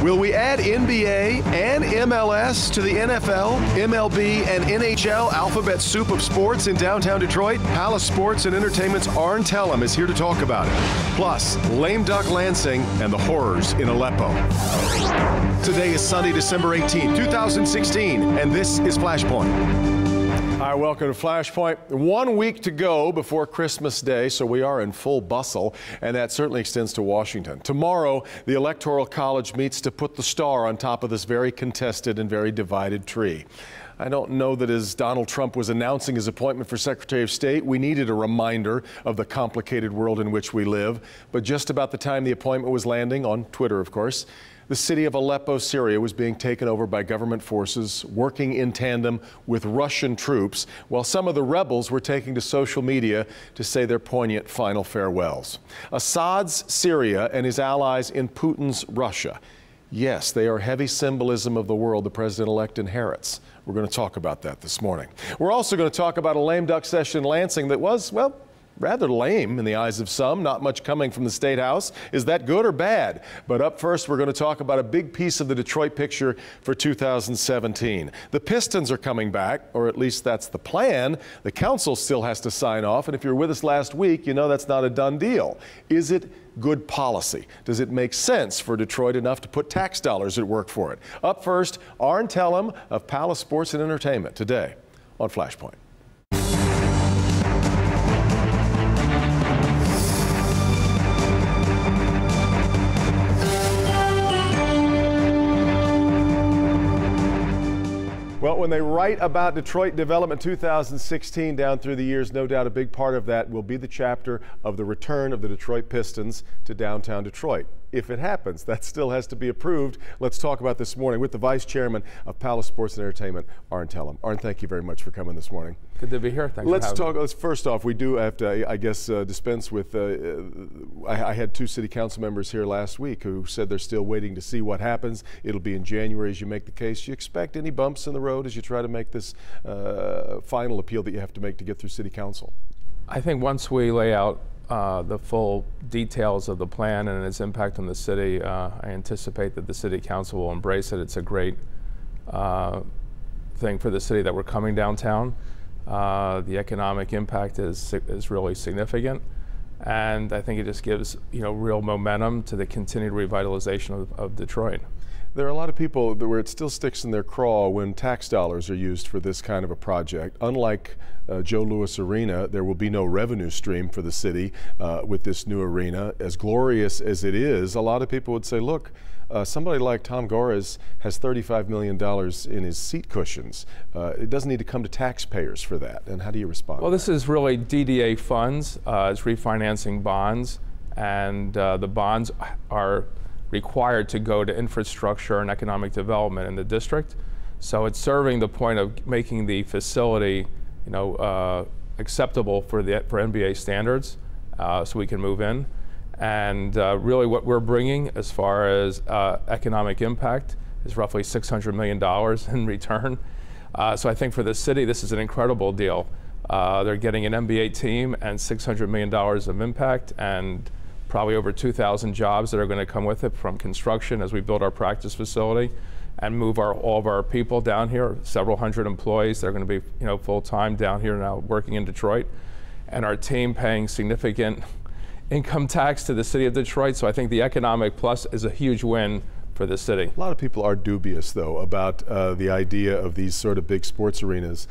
Will we add NBA and MLS to the NFL, MLB, and NHL alphabet soup of sports in downtown Detroit? Palace Sports and Entertainment's Arn Tellem is here to talk about it. Plus, lame duck Lansing and the horrors in Aleppo. Today is Sunday, December 18, 2016, and this is Flashpoint. Hi, welcome to Flashpoint. 1 week to go before Christmas Day, so we are in full bustle, and that certainly extends to Washington. Tomorrow, the Electoral College meets to put the star on top of this very contested and very divided tree. I don't know that as Donald Trump was announcing his appointment for Secretary of State, we needed a reminder of the complicated world in which we live. But just about the time the appointment was landing, on Twitter, of course, the city of Aleppo, Syria, was being taken over by government forces working in tandem with Russian troops, while some of the rebels were taking to social media to say their poignant final farewells. Assad's Syria and his allies in Putin's Russia. Yes, they are heavy symbolism of the world the president-elect inherits. We're going to talk about that this morning. We're also going to talk about a lame duck session in Lansing that was, well, rather lame in the eyes of some, not much coming from the State House. Is that good or bad? But up first, we're going to talk about a big piece of the Detroit picture for 2017. The Pistons are coming back, or at least that's the plan. The council still has to sign off, and if you were with us last week, you know that's not a done deal. Is it good policy? Does it make sense for Detroit enough to put tax dollars at work for it? Up first, Arn Tellem of Palace Sports and Entertainment today on Flashpoint. Well, when they write about Detroit development 2016 down through the years, no doubt a big part of that will be the chapter of the return of the Detroit Pistons to downtown Detroit. If it happens, that still has to be approved. Let's talk about this morning with the Vice Chairman of Palace Sports and Entertainment, Arn Tellem. Arn, thank you very much for coming this morning. Good to be here. Thanks for having me. Let's first off, we do have to, I guess, dispense with, I had two city council members here last week who said they're still waiting to see what happens. It'll be in January as you make the case. Do you expect any bumps in the road as you try to make this final appeal that you have to make to get through city council? I think once we lay out the full details of the plan and its impact on the city, I anticipate that the city council will embrace it. It's a great thing for the city that we're coming downtown. The economic impact is really significant, and I think it just gives real momentum to the continued revitalization of Detroit. There are a lot of people where it still sticks in their craw when tax dollars are used for this kind of a project. Unlike Joe Louis Arena, there will be no revenue stream for the city with this new arena. As glorious as it is, a lot of people would say, look, somebody like Tom Gores has $35 million in his seat cushions. It doesn't need to come to taxpayers for that. And how do you respond? Well, this is really DDA funds. It's refinancing bonds, and the bonds are required to go to infrastructure and economic development in the district. So it's serving the point of making the facility, acceptable for NBA standards, so we can move in. And really what we're bringing as far as economic impact is roughly $600 million in return. So I think for the city, this is an incredible deal. They're getting an NBA team and $600 million of impact, and probably over 2,000 jobs that are going to come with it from construction as we build our practice facility and move all of our people down here, several hundred employees that are going to be full-time down here now working in Detroit, and our team paying significant income tax to the city of Detroit. So I think the economic plus is a huge win for the city. A lot of people are dubious, though, about the idea of these sort of big sports arenas.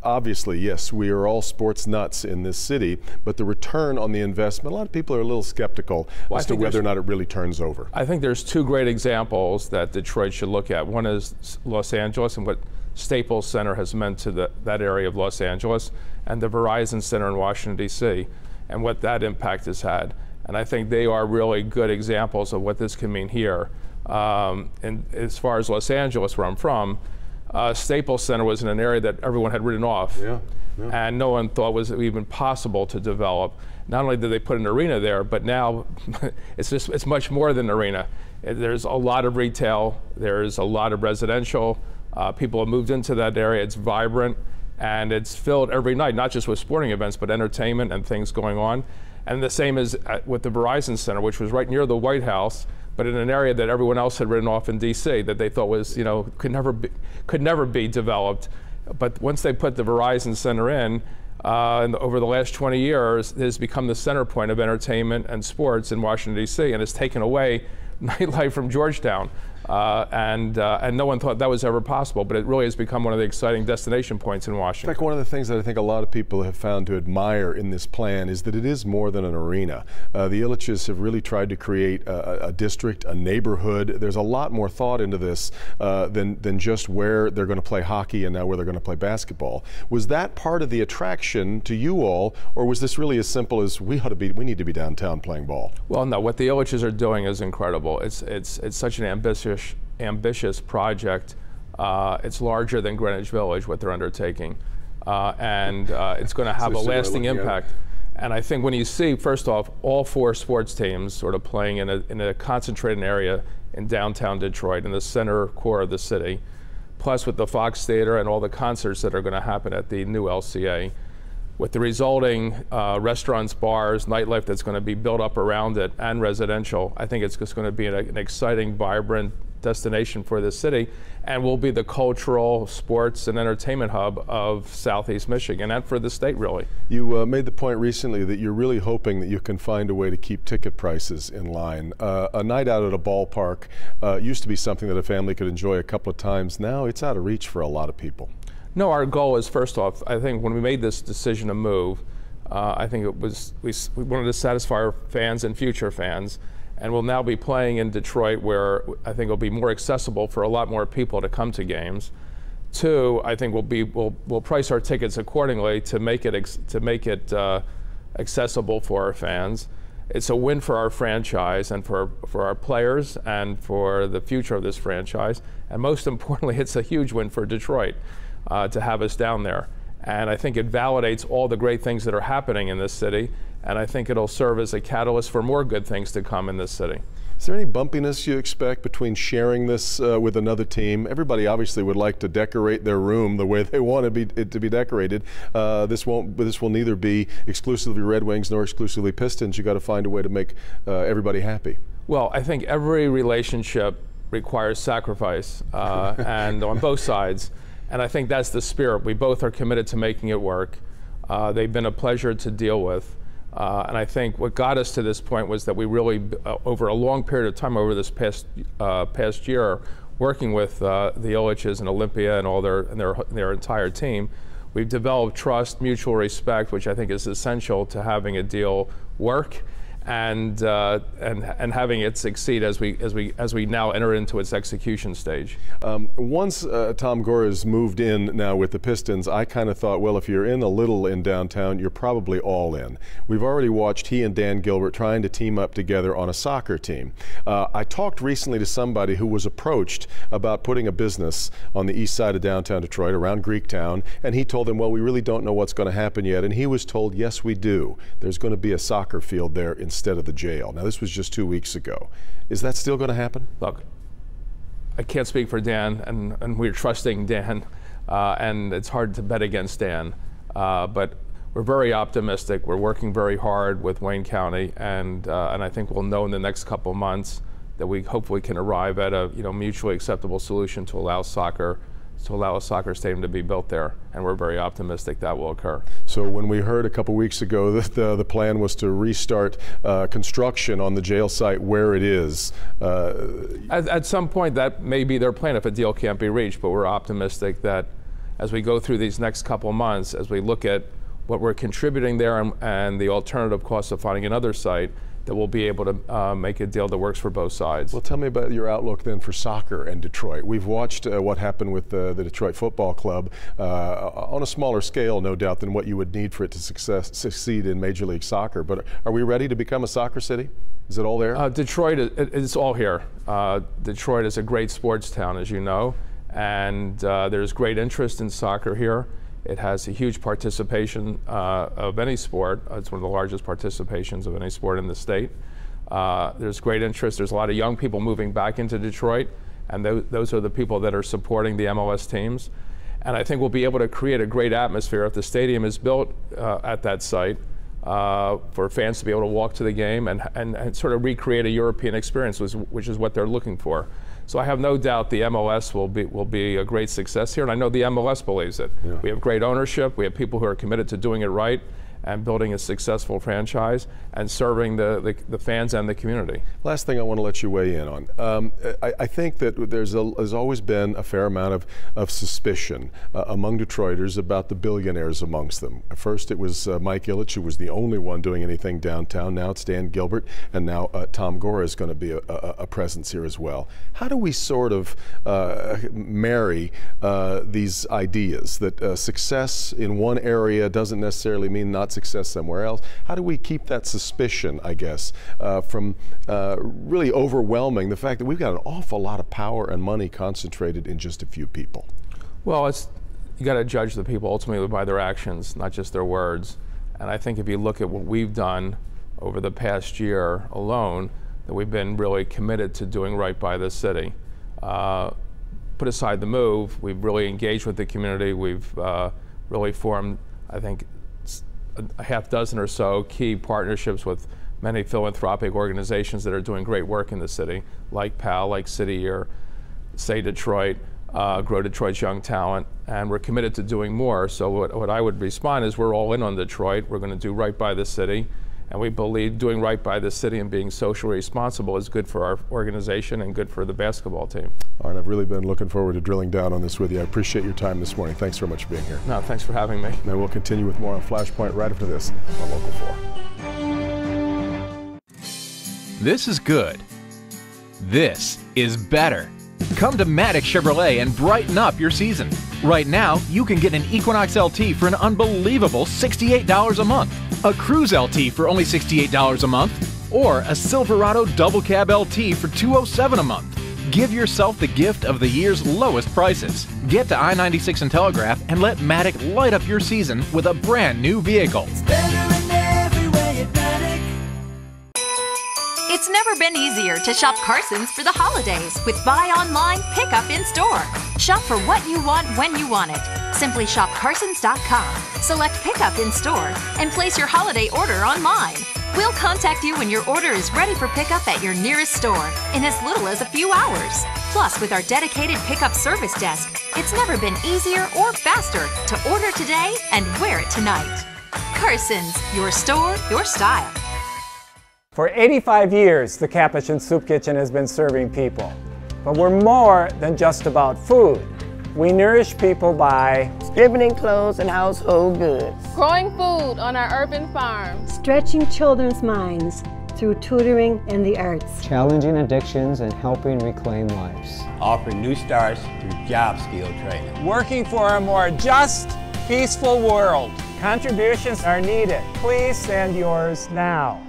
Obviously, yes, we are all sports nuts in this city, but the return on the investment, a lot of people are a little skeptical as to whether or not it really turns over. I think there's two great examples that Detroit should look at. One is Los Angeles and what Staples Center has meant to that area of Los Angeles, and the Verizon Center in Washington, D.C., and what that impact has had. And I think they are really good examples of what this can mean here. And as far as Los Angeles, where I'm from, Staples Center was in an area that everyone had written off. And no one thought was even possible to develop. Not only did they put an arena there, but now it's much more than an arena. There's a lot of retail, there's a lot of residential. People have moved into that area, it's vibrant, and it's filled every night, not just with sporting events, but entertainment and things going on. And the same is with the Verizon Center, which was right near the White House, but in an area that everyone else had written off in D.C. that they thought was, could never be developed. But once they put the Verizon Center in, and over the last 20 years, it has become the center point of entertainment and sports in Washington, D.C., and has taken away nightlife from Georgetown. And no one thought that was ever possible, but it really has become one of the exciting destination points in Washington. In fact, one of the things that I think a lot of people have found to admire in this plan is that it is more than an arena. The Ilitches have really tried to create a district, a neighborhood. There's a lot more thought into this than just where they're going to play hockey and now where they're going to play basketball. Was that part of the attraction to you all, or was this really as simple as we need to be downtown playing ball? Well, no, what the Ilitches are doing is incredible. It's such an ambitious project. It's larger than Greenwich Village, what they're undertaking, and it's going to have a lasting impact. And I think when you see, first off, all 4 sports teams sort of playing in a concentrated area in downtown Detroit, in the center core of the city, plus with the Fox Theater and all the concerts that are going to happen at the new LCA, with the resulting restaurants, bars, nightlife that's going to be built up around it, and residential, I think it's just going to be an exciting, vibrant destination for the city, and will be the cultural, sports, and entertainment hub of Southeast Michigan, and for the state, really. You made the point recently that you're really hoping that you can find a way to keep ticket prices in line. A night out at a ballpark used to be something that a family could enjoy a couple of times. Now it's out of reach for a lot of people. No, our goal is, first off, I think when we made this decision to move, I think it was we wanted to satisfy our fans and future fans, and we'll now be playing in Detroit, where I think it'll be more accessible for a lot more people to come to games. 2, I think we'll price our tickets accordingly to make it accessible for our fans. It's a win for our franchise and for our players and for the future of this franchise, and most importantly, it's a huge win for Detroit. To have us down there. And I think it validates all the great things that are happening in this city, and I think it'll serve as a catalyst for more good things to come in this city. Is there any bumpiness you expect between sharing this with another team? Everybody obviously would like to decorate their room the way they want it to be decorated. This will neither be exclusively Red Wings nor exclusively Pistons. You got to find a way to make everybody happy. Well, I think every relationship requires sacrifice, and on both sides. And I think that's the spirit. We both are committed to making it work. They've been a pleasure to deal with. And I think what got us to this point was that we really, over a long period of time, over this past year, working with the Ilitches and Olympia and all their entire team, we've developed trust, mutual respect, which I think is essential to having a deal work, and having it succeed as we now enter into its execution stage. Once Tom Gore has moved in now with the Pistons, I kind of thought, well, if you're in a little in downtown, you're probably all in. We've already watched he and Dan Gilbert trying to team up together on a soccer team. I talked recently to somebody who was approached about putting a business on the east side of downtown Detroit, around Greektown, and he told them, well, we really don't know what's going to happen yet. And he was told, yes, we do. There's going to be a soccer field there instead of the jail. Now, this was just 2 weeks ago. Is that still going to happen? Look, I can't speak for Dan, and we're trusting Dan, and it's hard to bet against Dan. But we're very optimistic. We're working very hard with Wayne County, and I think we'll know in the next couple of months that we hopefully can arrive at a mutually acceptable solution to allow a soccer stadium to be built there, and we're very optimistic that will occur. So when we heard a couple weeks ago that the plan was to restart construction on the jail site where it is, at some point that may be their plan if a deal can't be reached, but we're optimistic that as we go through these next couple of months, as we look at what we're contributing there and the alternative cost of finding another site, that we'll be able to make a deal that works for both sides. Well, tell me about your outlook then for soccer in Detroit. We've watched what happened with the Detroit Football Club on a smaller scale, no doubt, than what you would need for it to succeed in Major League Soccer. But are we ready to become a soccer city? Is it all there? Detroit, it's all here. Detroit is a great sports town, as you know, and there's great interest in soccer here. It has a huge participation of any sport. It's one of the largest participations of any sport in the state. There's great interest. There's a lot of young people moving back into Detroit, and those are the people that are supporting the MLS teams. And I think we'll be able to create a great atmosphere if the stadium is built at that site. for fans to be able to walk to the game and sort of recreate a European experience, which is what they're looking for. So I have no doubt the MLS will be a great success here, and I know the MLS believes it. Yeah. We have great ownership. We have people who are committed to doing it right and building a successful franchise and serving the fans and the community. Last thing I want to let you weigh in on. I think that there's always been a fair amount of suspicion among Detroiters about the billionaires amongst them. At first it was Mike Ilitch, who was the only one doing anything downtown. Now it's Dan Gilbert, and now Tom Gora is going to be a presence here as well. How do we sort of marry these ideas that success in one area doesn't necessarily mean not success somewhere else? How do we keep that suspicion, I guess, from really overwhelming the fact that we've got an awful lot of power and money concentrated in just a few people? Well, you got to judge the people ultimately by their actions, not just their words. And I think if you look at what we've done over the past year alone, that we've been really committed to doing right by this city. Put aside the move, we've really engaged with the community. We've really formed, I think, a half dozen or so key partnerships with many philanthropic organizations that are doing great work in the city, like PAL, like City Year, Say Detroit, Grow Detroit's Young Talent, and we're committed to doing more. So what I would respond is we're all in on Detroit. We're going to do right by the city, and we believe doing right by the city and being socially responsible is good for our organization and good for the basketball team. All right, I've really been looking forward to drilling down on this with you. I appreciate your time this morning. Thanks very much for being here. No, thanks for having me. And we'll continue with more on Flashpoint right after this on Local 4. This is good. This is better. Come to Matic Chevrolet and brighten up your season. Right now, you can get an Equinox LT for an unbelievable $68 a month, a Cruise LT for only $68 a month, or a Silverado Double Cab LT for $207 a month. Give yourself the gift of the year's lowest prices. Get to I-96 and Telegraph and let Matic light up your season with a brand new vehicle. It's better in every way at Matic. It's never been easier to shop Carson's for the holidays with buy online, pick up in store. Shop for what you want when you want it. Simply shop Carsons.com, select pick up in store, and place your holiday order online. We'll contact you when your order is ready for pickup at your nearest store in as little as a few hours. Plus, with our dedicated pickup service desk, it's never been easier or faster to order today and wear it tonight. Carson's, your store, your style. For 85 years, the Capuchin Soup Kitchen has been serving people. But we're more than just about food. We nourish people by distributing clothes and household goods, growing food on our urban farms, stretching children's minds through tutoring and the arts, challenging addictions and helping reclaim lives, offering new starts through job skill training, working for a more just, peaceful world. Contributions are needed. Please send yours now.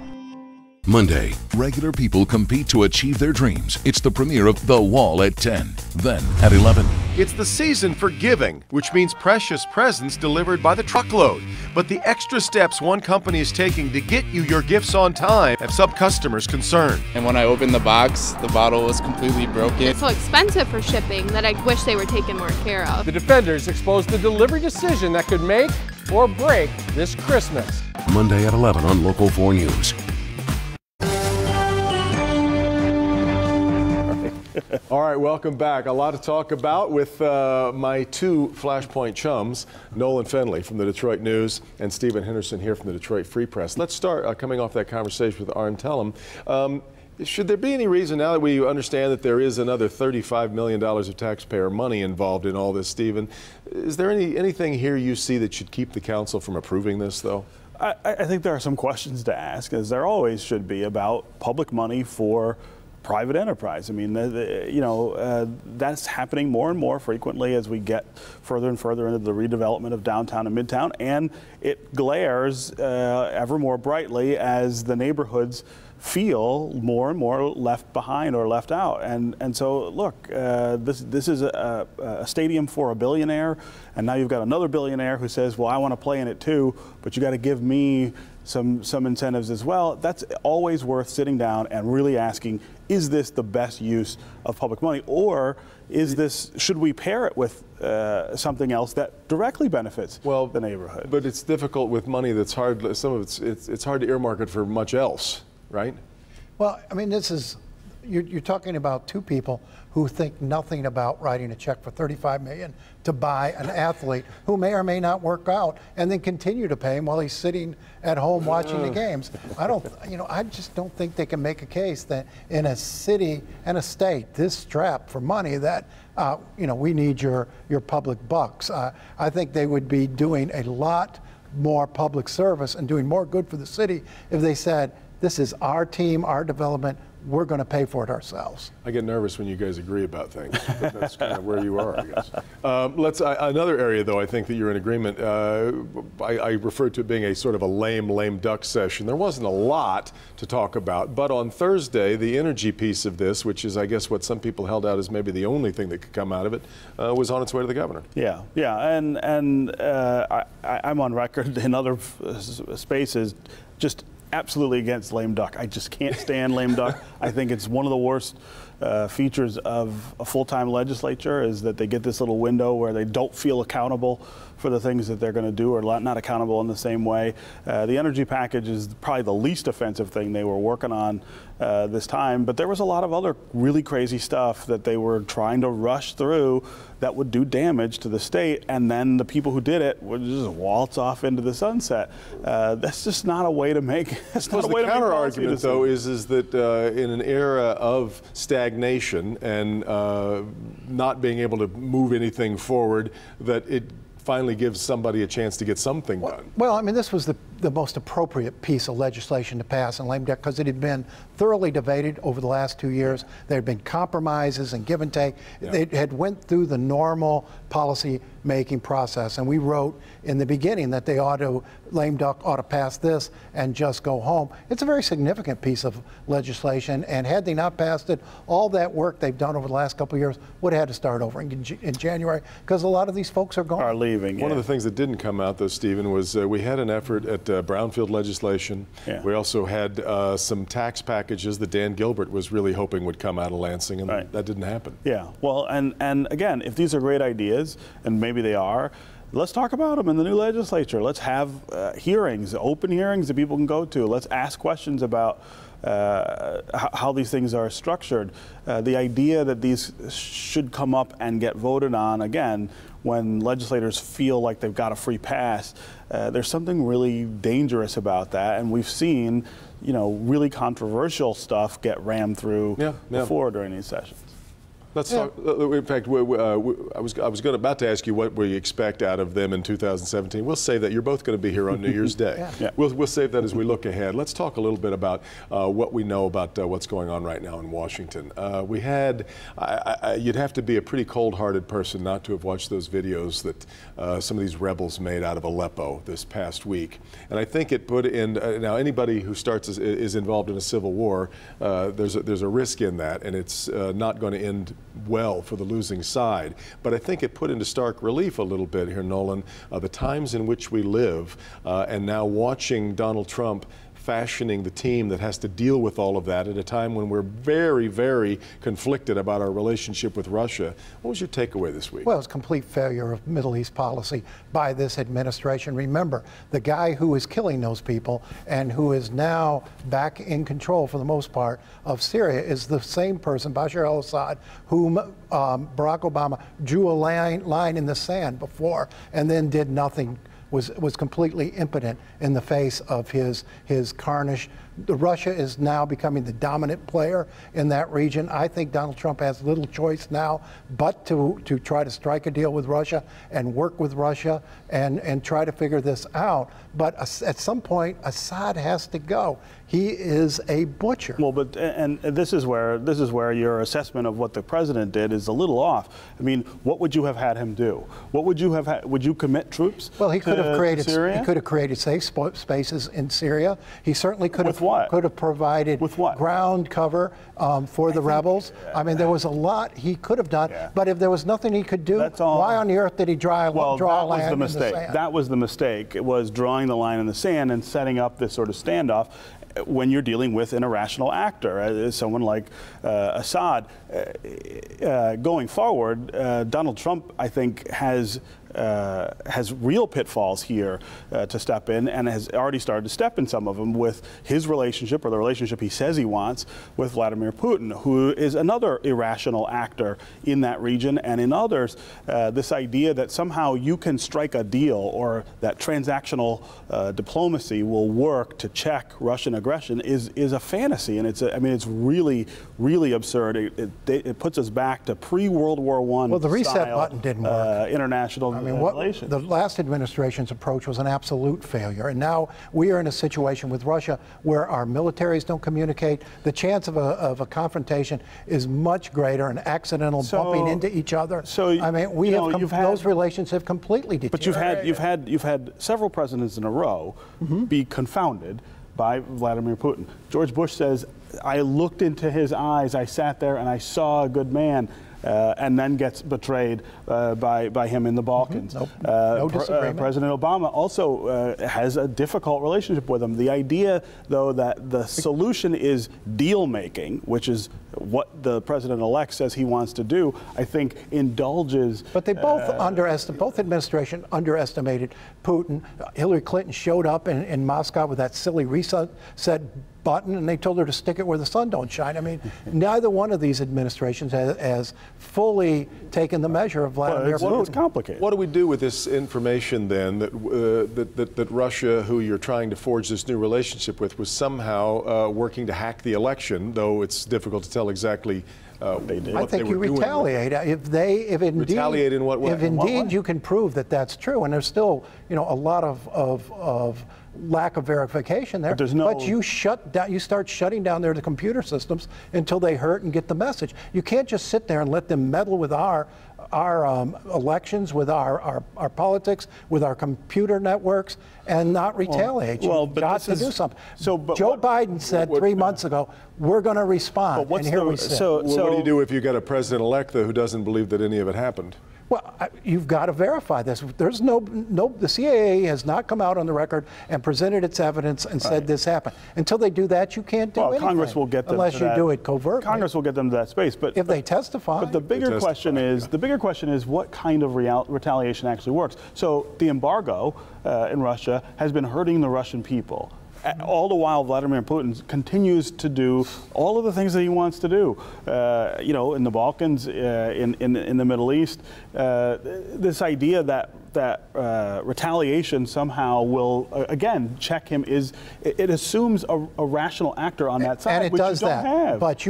Monday, regular people compete to achieve their dreams. It's the premiere of The Wall at 10. Then at 11. It's the season for giving, which means precious presents delivered by the truckload. But the extra steps one company is taking to get you your gifts on time have some customers concerned. And when I opened the box, the bottle was completely broken. It's so expensive for shipping that I wish they were taken more care of. The defenders exposed the delivery decision that could make or break this Christmas. Monday at 11 on Local 4 News. All right, welcome back. A lot to talk about with my two Flashpoint chums, Nolan Fenley from the Detroit News and Stephen Henderson here from the Detroit Free Press. Let's start coming off that conversation with Arn Tellem. Should there be any reason, now that we understand that there is another $35 million of taxpayer money involved in all this, Stephen, is there anything here you see that should keep the council from approving this, though? I think there are some questions to ask, as there always should be, about public money for private enterprise. I mean, that's happening more and more frequently as we get further and further into the redevelopment of downtown and midtown, and it glares ever more brightly as the neighborhoods feel more and more left behind or left out. And so, look, this is a stadium for a billionaire, and now you've got another billionaire who says, well, I want to play in it too, but you got to give me some incentives as well. That's always worth sitting down and really asking, is this the best use of public money, or should we pair it with something else that directly benefits the neighborhood? But it's difficult with money that's hard. Some of it's hard to earmark it for much else, right? Well, I mean, you're talking about two people who think nothing about writing a check for $35 million to buy an athlete who may or may not work out, and then continue to pay him while he's sitting at home watching the games. I just don't think they can make a case that in a city and a state this strapped for money that we need your public bucks. I think they would be doing a lot more public service and doing more good for the city if they said, this is our team, our development, we're going to pay for it ourselves. I get nervous when you guys agree about things, but that's kind of where you are, I guess. Another area, though, I think that you're in agreement. I referred to it being a sort of a lame duck session. There wasn't a lot to talk about, but on Thursday, the energy piece of this, which is, I guess, what some people held out as maybe the only thing that could come out of it, was on its way to the governor. Yeah, and I'm on record in other spaces just absolutely against lame duck. I just can't stand lame duck. I think it's one of the worst features of a full-time legislature is that they get this little window where they don't feel accountable for the things that they're going to do, or not accountable in the same way. The energy package is probably the least offensive thing they were working on this time, but there was a lot of other really crazy stuff that they were trying to rush through that would do damage to the state, and then the people who did it would just waltz off into the sunset. That's just not a way to make. That's not a way to make policy. The counter argument, though, is that in an era of stagnation and not being able to move anything forward, that it finally gives somebody a chance to get something done. Well, I mean, this was the most appropriate piece of legislation to pass in lame duck because it had been thoroughly debated over the last 2 years. There had been compromises and give and take. Yeah. They had went through the normal policy making process, and we wrote in the beginning that lame duck ought to pass this and just go home. It's a very significant piece of legislation, and had they not passed it, all that work they've done over the last couple of years would have had to start over in January because a lot of these folks are leaving. One of the things that didn't come out, though, Stephen, was we had an effort at brownfield legislation. Yeah. We also had some tax packages that Dan Gilbert was really hoping would come out of Lansing, and that didn't happen. Yeah, well, and again, if these are great ideas, and maybe they are, let's talk about them in the new legislature. Let's have hearings, open hearings that people can go to. Let's ask questions about how these things are structured. The idea that these should come up and get voted on, again, when legislators feel like they've got a free pass, there's something really dangerous about that, and we've seen, really controversial stuff get rammed through before during these sessions. Let's talk. In fact, I was about to ask you what we expect out of them in 2017. We'll save that. You're both going to be here on New Year's Day. We'll save that as we look ahead. Let's talk a little bit about what we know about what's going on right now in Washington. We had. You'd have to be a pretty cold-hearted person not to have watched those videos that some of these rebels made out of Aleppo this past week. And I think it put in. Now, anybody who is involved in a civil war, there's a risk in that, and it's not going to end well for the losing side. But I think it put into stark relief a little bit here, Nolan, the times in which we live, and now watching Donald Trump fashioning the team that has to deal with all of that at a time when we're very, very conflicted about our relationship with Russia. What was your takeaway this week? Well, it's complete failure of Middle East policy by this administration. Remember, the guy who is killing those people and who is now back in control for the most part of Syria is the same person, Bashar al-Assad, whom Barack Obama drew a line in the sand before and then did nothing. Was completely impotent in the face of his carnage. Russia is now becoming the dominant player in that region. I think Donald Trump has little choice now but to try to strike a deal with Russia and work with Russia and try to figure this out. But at some point, Assad has to go. He is a butcher. Well, but and this is where your assessment of what the president did is a little off. I mean, what would you have had him do? What would you have had? Would you commit troops? Well, he could have created safe spaces in Syria. He certainly could have. what? Could have provided with what? Ground cover for the rebels. I mean, there was a lot he could have done. Yeah. But if there was nothing he could do, why on the earth did he draw a line in the sand? That was the mistake. It was drawing the line in the sand and setting up this sort of standoff when you're dealing with an irrational actor, someone like Assad. Going forward, Donald Trump, I think, has real pitfalls here to step in, and has already started to step in some of them with his relationship, or the relationship he says he wants, with Vladimir Putin, who is another irrational actor in that region and in others. This idea that somehow you can strike a deal, or that transactional diplomacy will work to check Russian aggression is a fantasy, and it's really, really absurd. It puts us back to pre-World War I. Well, the reset button didn't work. International relations. The last administration's approach was an absolute failure, and now we are in a situation with Russia where our militaries don't communicate. The chance of a confrontation is much greater, and accidental bumping into each other. So I mean, those relations have completely deteriorated. But you've had several presidents in a row be confounded by Vladimir Putin. George Bush says, "I looked into his eyes, I sat there and I saw a good man," and then gets betrayed by him in the Balkans. No disagreement. President Obama also has a difficult relationship with him. The idea, though, that the solution is deal-making, which is what the president-elect says he wants to do, I think indulges. But they both both administrations underestimated Putin. Hillary Clinton showed up in Moscow with that silly reset button, and they told her to stick it where the sun don't shine. I mean, neither one of these administrations has fully taken the measure of Vladimir Putin. It's complicated. What do we do with this information then that Russia, who you're trying to forge this new relationship with, was somehow working to hack the election, though it's difficult to tell exactly what they did. I think you retaliate if indeed retaliate in what way? If indeed you can prove that that's true, and there's still a lot of lack of verification there. But you start shutting down the computer systems until they hurt and get the message. You can't just sit there and let them meddle with our elections, with our politics, with our computer networks, and not retaliate. You've got to do something. Joe Biden said 3 months ago, we're going to respond, and here we sit. What do you do if you got a president-elect who doesn't believe that any of it happened? Well, you've got to verify this. There's the CIA has not come out on the record and presented its evidence and said this happened. Until they do that, you can't do anything. Congress will get them unless you do it covertly. Congress will get them to that space, but if they testify. But the bigger question is what kind of retaliation actually works. So the embargo in Russia has been hurting the Russian people. All the while, Vladimir Putin continues to do all of the things that he wants to do. In the Balkans, in the Middle East, this idea that retaliation somehow will again check him it assumes a rational actor on that side, and it which does you don't have. But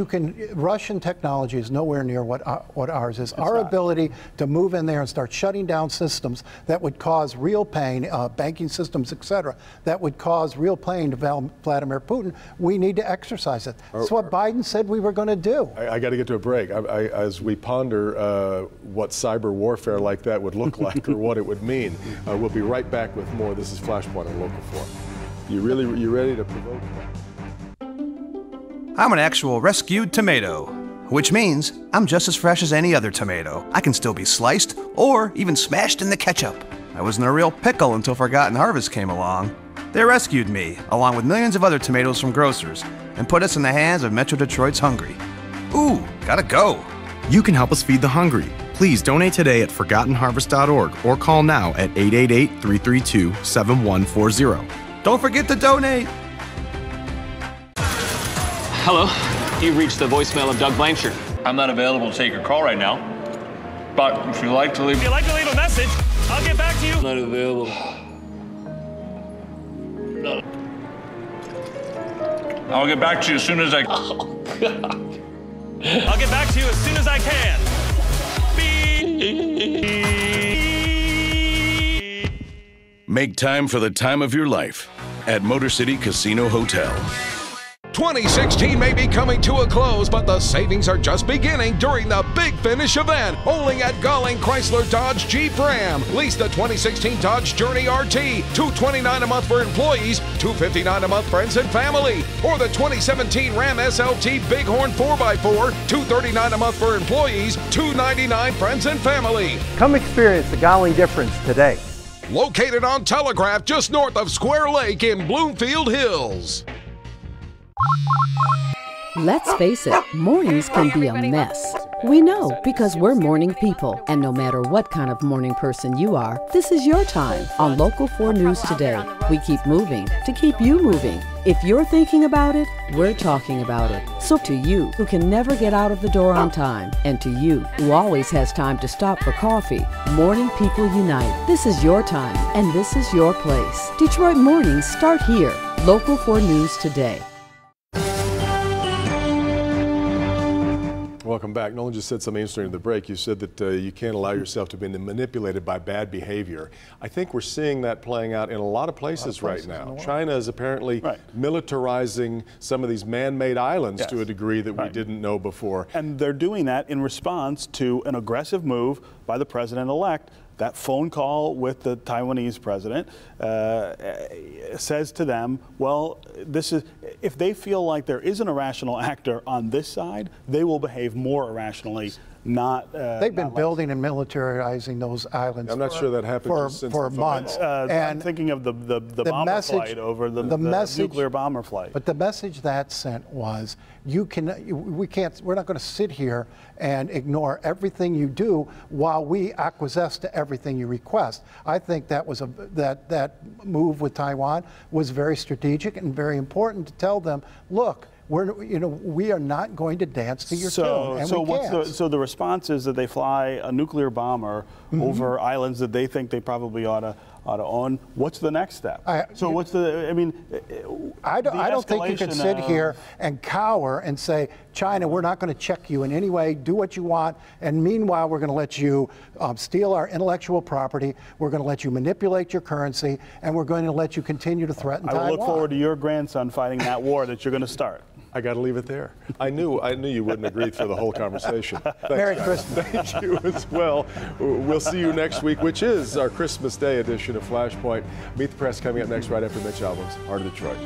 Russian technology is nowhere near what ours is. Our ability to move in there and start shutting down systems that would cause real pain, banking systems, etc., that would cause real pain to Vladimir Putin. We need to exercise it. That's what Biden said we were going to do. I got to get to a break. As we ponder what cyber warfare like that would look like, or what it would mean, we'll be right back with more. This is Flashpoint on Local 4. You ready to provoke? I'm an actual rescued tomato, which means I'm just as fresh as any other tomato. I can still be sliced or even smashed in the ketchup. I wasn't a real pickle until Forgotten Harvest came along. They rescued me, along with millions of other tomatoes from grocers, and put us in the hands of Metro Detroit's hungry. Ooh, gotta go. You can help us feed the hungry. Please donate today at ForgottenHarvest.org or call now at 888-332-7140. Don't forget to donate. Hello, you've reached the voicemail of Doug Blanchard. I'm not available to take your call right now, but if you'd like to leave a message, I'll get back to you. Not available. No. I'll get back to you as soon as I... Oh, God. I'll get back to you as soon as I can. Make time for the time of your life at Motor City Casino Hotel. 2016 may be coming to a close, but the savings are just beginning during the Big Finish event, only at Galling Chrysler Dodge Jeep Ram. Lease the 2016 Dodge Journey RT, $229 a month for employees, $259 a month friends and family. Or the 2017 Ram SLT Bighorn 4x4, $239 a month for employees, $299 friends and family. Come experience the Galling difference today. Located on Telegraph just north of Square Lake in Bloomfield Hills. Let's face it, mornings can be a mess. We know because we're morning people, and no matter what kind of morning person you are, this is your time on Local 4 News Today. We keep moving to keep you moving. If you're thinking about it, we're talking about it. So to you who can never get out of the door on time, and to you who always has time to stop for coffee, Morning People Unite. This is your time, and this is your place. Detroit mornings start here. Local 4 News Today. Welcome back. Nolan just said something interesting in the break. You said that you can't allow yourself to be manipulated by bad behavior. I think we're seeing that playing out in a lot of places right now. China is apparently militarizing some of these man-made islands to a degree that we didn't know before. And they're doing that in response to an aggressive move by the president-elect. That phone call with the Taiwanese president says to them, well, this is, if they feel like there is an irrational actor on this side, they will behave more irrationally. They've been building and militarizing those islands. I'm not sure that happened for months. And I'm thinking of the bomber flight over the nuclear bomber flight. But the message that sent was, we're not going to sit here and ignore everything you do while we acquiesce to everything you request. I think that was that move with Taiwan was very strategic and very important to tell them, look, we are not going to dance to your tune. And so the response is that they fly a nuclear bomber over islands that they think they probably ought to own. What's the next step? I don't think you can sit here and cower and say, China, we're not going to check you in any way, do what you want, and meanwhile we're going to let you steal our intellectual property, we're going to let you manipulate your currency, and we're going to let you continue to threaten Taiwan. I will look forward to your grandson fighting that war that you're going to start. I got to leave it there. I knew you wouldn't agree for the whole conversation. Thanks, Merry Christmas. Thank you as well. We'll see you next week, which is our Christmas Day edition of Flashpoint. Meet the Press coming up next right after Mitch Albom's Heart of Detroit.